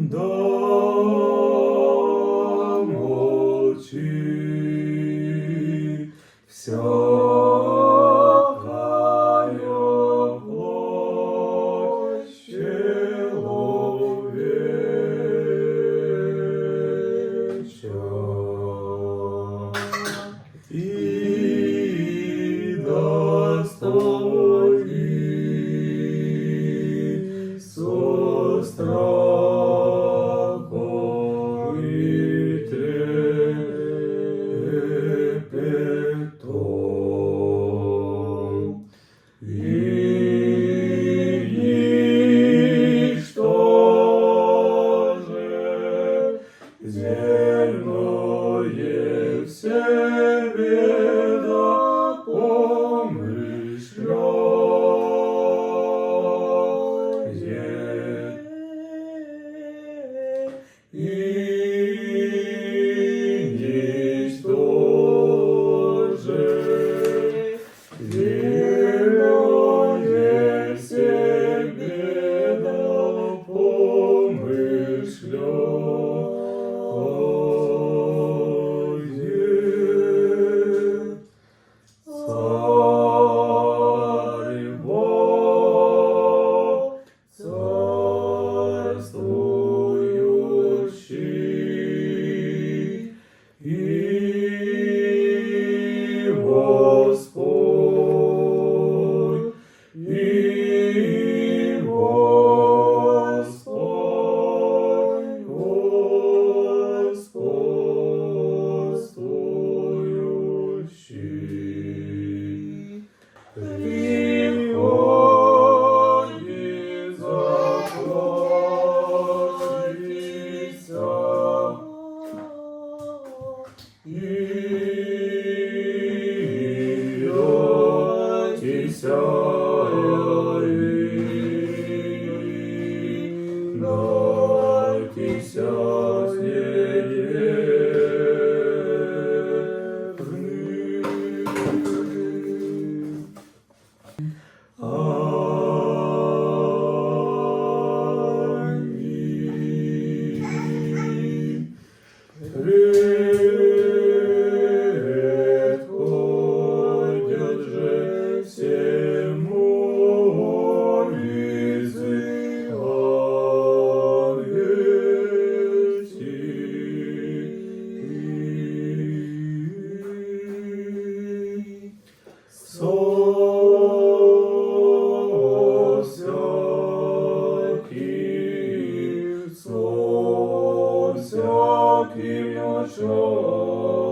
дам очі, всяка його чоловіча. І дасть тобі со страхом і трепетом. І ніщо же земное в себе да помышляет. И ничто же земное в себе да помышляет. Царь Бог, царствующий, и Господь, и Господь, господствующий. Приходи, заклонися, и ятися, найтися с Аминь. Предходят же все молитвы ангельские. Со всяким началом